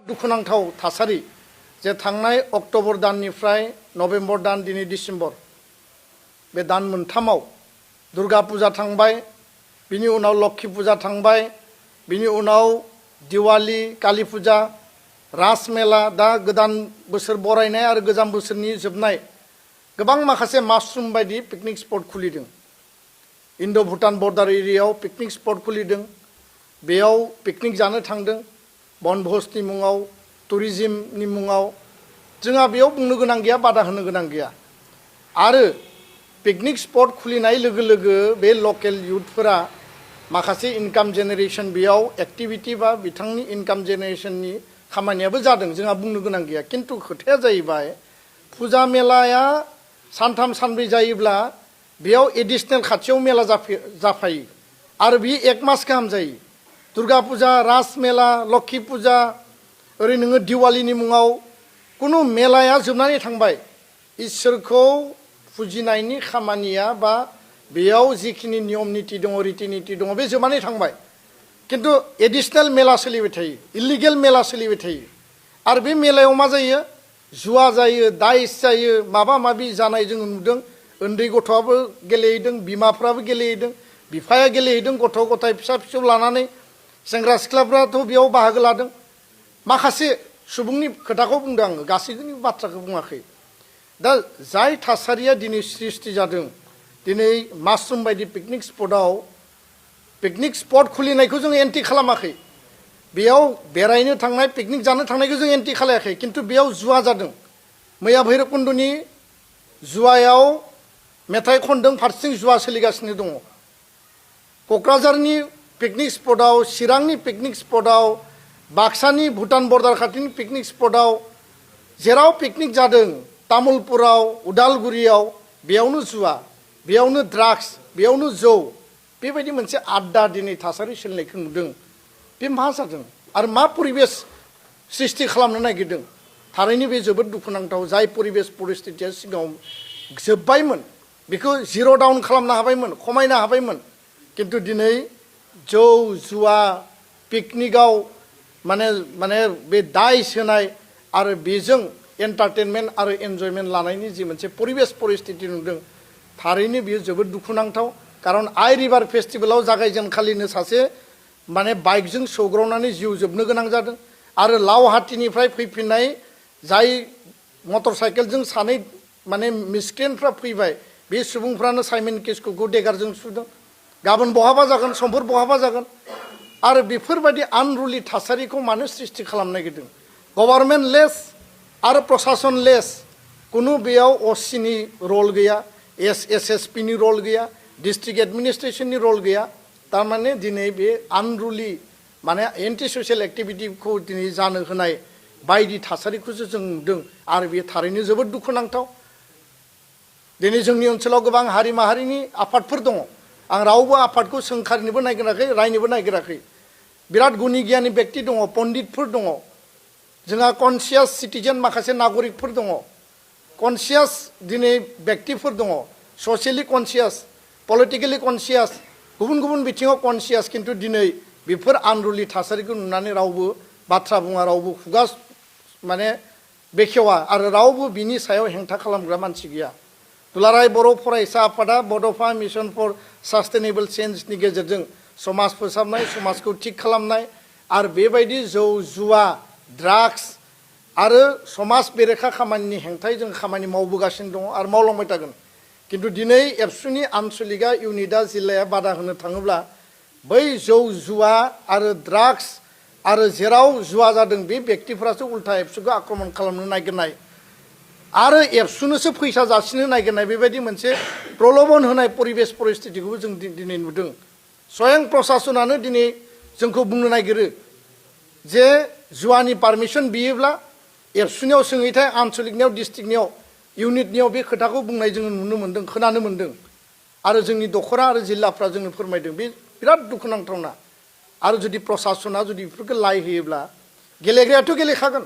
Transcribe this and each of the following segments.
दुखुनांथाव थासारि जे थांनाय अक्ट'बर दाननिफ्राय नभेम्बर दान दिनै डिसेम्बर बे दान मोनथामाव दुर्गा पूजा थांबाय, बिनि उनाव लक्ष्मी पूजा थांबाय, बिनि उनाव दिवाली, काली पूजा, रास मेला, दा गोदान बोसोर बरायनाय आरो गोजाम बोसोरनि जोबनाय गोबां माखासे मासरुम बायदि पिकनिक स्पट खुलिदों। इन्ड' भुटान बर्डार एरियायाव पिकनिक स्पट खुलिदों, बेयाव पिकनिक जानो थांदों बनभोजनि मुङाव, टुरिज्मनि मुङाव। जोंहा बेयाव बुंनो गोनां गैया, बादा होनो गोनां गैया। आरो पिकनिक स्पट खुलिनाय लोगो लोगो बे लकेल युथफोरा माखासे इनकाम जेनेरेशन बेयाव एक्टिविटी बा बिथांनि इनकाम जेनेरेशननि खामानियाबो जादों, जोंहा बुंनो गोनां गैया। किन्तु खोथाया जाहैबाय फुजा मेलाया सानथाम सानब्रै जायोब्ला बेयाव एडिशनेल खाथियाव मेला जाफायो आरो बे एक मास गाहाम जायो। दुर्गा पूजा, रास मेला, लक्ष्मी पूजा, ओरै नोङो दिवालीनि मुङाव कुनु मेलाया जोबनानै थांबाय। इसोरखौ फुजिनायनि खामानिया बा बेयाव जिखिनि नियम निति दङ, रिति निति दङ, बे जोबनानै थांबाय। किन्तु एडिशनेल मेला सोलिबाय थायो, इलिगेल मेला सोलिबाय थायो। आरो बे मेलायाव मा जायो? जुवा जायो, दाइस जायो, माबा माबि जानाय जों नुदों। उन्दै गथ'आबो गेलेहैदों, बिमाफ्राबो गेलेहैदों, बिफाया गेलेहैदों, गथ' गथाय फिसा फिसौ लानानै सेंग्रा सिख्लाफ्राथ' बेयाव बाहागो लादों। माखासे सुबुंनि खोथाखौ बुंदों आङो, गासैनि बाथ्राखौ बुङाखै। दा जाय थासारिया दिनै सृष्टि जादों, दिनै मासरुम बायदि पिकनिक स्पट खुलिनायखौ जों एन्टि खालामाखै। बेयाव बेरायनो थांनाय, पिकनिक जानो थांनायखौ जों एन्टि खालायाखै। किन्तु बेयाव जुवा जादों। मैया भैरबकुन्दनि जुवायाव मेथाइ खनदों, फारसेथिं जुवा सोलिगासिनो दङ। क'क्राझारनि पिकनिक स्पटआव, चिरांनि पिकनिक स्पटआव, बाक्सानि भुटान बर्डार खाथिनि पिकनिक स्पटआव, जेराव पिकनिक जादों, तामुलपुराव, उदालगुरियाव, बेयावनो जुवा, बेयावनो ड्राग्स, बेयावनो जौ, बेबायदि मोनसे आड्डा दिनै थासारि सोलिनायखौ नुदों। बे मा जादों आरो मा परिबेस सृष्टि खालामनो नागिरदों? थारैनो बे जोबोद दुखुनांथाव। जाय परिबेस परिस्थितिया सिगाङाव जोब्बायमोन, बेखौ जिर' डाउन खालामनो हाबायमोन, खमायनो हाबायमोन। किन्तु दिनै जौ जुवा पिकनिकआव माने बे दाइस होनाय आरो बेजों एन्टारटेनमेन्ट आरो एन्जयमेन्ट लानायनि जि मोनसे परिबेस परिस्थिति नुदों, थारैनो बेयो जोबोद दुखुनांथाव। खारन आइ रिभार फेस्टिभेलाव जागायजेनखालिनो सासे बाइकजों सौग्रावनानै जिउ जोबनो गोनां जादों। आरो लावहाटीनिफ्राय फैफिननाय जाय मटर साइकेलजों सानै मिसक्रेन्टफ्रा फैबाय, बे सुबुंफ्रानो साइमन किस्कुखौ देगारजों सुदों। गाबोन बहाबा जागोन, समफोर बहाबा जागोन। आरो बेफोरबायदि आनरुलि थासारिखौ मानो सृष्टि खालामनो नागिरदों? गभर्नमेन्ट लेस आरो प्रशासन लेस। कुनु बेयाव असिनि रल गैया, एसएसपि नि रल गैया, डिस्ट्रिक्ट एडमिनिस्ट्रेशननि रल गैया। तारमाने दिनै बे आनरुलि एन्टि ससियेल एक्टिभिटिखौ दिनै जानो होनाय बायदि थासारिखौसो जों नुदों। आरो बे थारैनो जोबोद दुखुनांथाव। दिनै जोंनि ओनसोलाव गोबां हारि माहारिनि आफादफोर दङ। आं रावबो आफादखौ सोंखारिनोबो नागिराखै, रायनोबो नागिराखै। बिराद गुनि गियानि बेक्ति दङ, पण्डितफोर दङ। जोंहा कनसियास सिटिजेन माखासे नागरिकफोर दङ, कनसियास दिनै बेक्तिफोर दङ, ससियेलि कनसियास, पलिटिकेलि कनसियास, गुबुन गुबुन बिथिङाव कनसियास। किन्तु दिनै बेफोर आनरुलि थासारिखौ नुनानै रावबो बाथ्रा बुङा, रावबो खुगा बेखेवा आरो रावबो बिनि सायाव हेंथा खालामग्रा मानसि गैया। दुलाराय बर' फरायसा आफादा बड'फा मिशन फर सास्टेनेबल चेन्जनि गेजेरजों समाज फोसाबनाय, समाजखौ थिग खालामनाय आरो बेबायदि जौ जुवा, ड्राग्स आरो समाज बेरेखा खामानिनि हेंथायै जों खामानि मावबोगासिनो दङ आरो मावलांबाय थागोन। किन्तु दिनै एबसुनि आनसलिका इउनिटआ जिल्लाया बादा होनो थाङोब्ला बै जौ जुवा आरो ड्राग्स आरो जेराव जुवा जादों बे बेक्तिफोरासो उल्था एबसुखौ आक्रमण खालामनो नागिरनाय आरो एबसुनोसो फैसा जासिनो नागिरनाय, बेबायदि मोनसे प्रलोभन होनाय परिबेस परिस्थितिखौबो जों दिनै नुदों। स्वयं प्रशासनानो दिनै जोंखौ बुंनो नागिरो जे जुवानि पारमिसन बियोब्ला एबसुनियाव सोङैथाय आनसलिकनियाव, डिस्ट्रिक्टनियाव, इउनिटनियाव बे खोथाखौ बुंनाय जोङो नुनो मोन्दों, खोनानो मोन्दों। आरो जोंनि दखरा आरो जिल्लाफ्रा जोंनो फोरमायदों। बे बिराद दुखुनांथावना। आरो जुदि प्रशासना जुदि बेफोरखौ लाय होयोब्ला गेलेग्रायाथ' गेलेखागोन।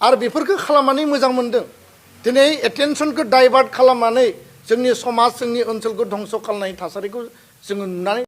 आरो बेफोरखौ खालामनानै मोजां मोन्दों। दिनै एटेनसनखौ डाइभार्ट खालामनानै जोंनि समाज, जोंनि ओनसोलखौ धंस' खालामनायनि थासारिखौ जोङो नुनानै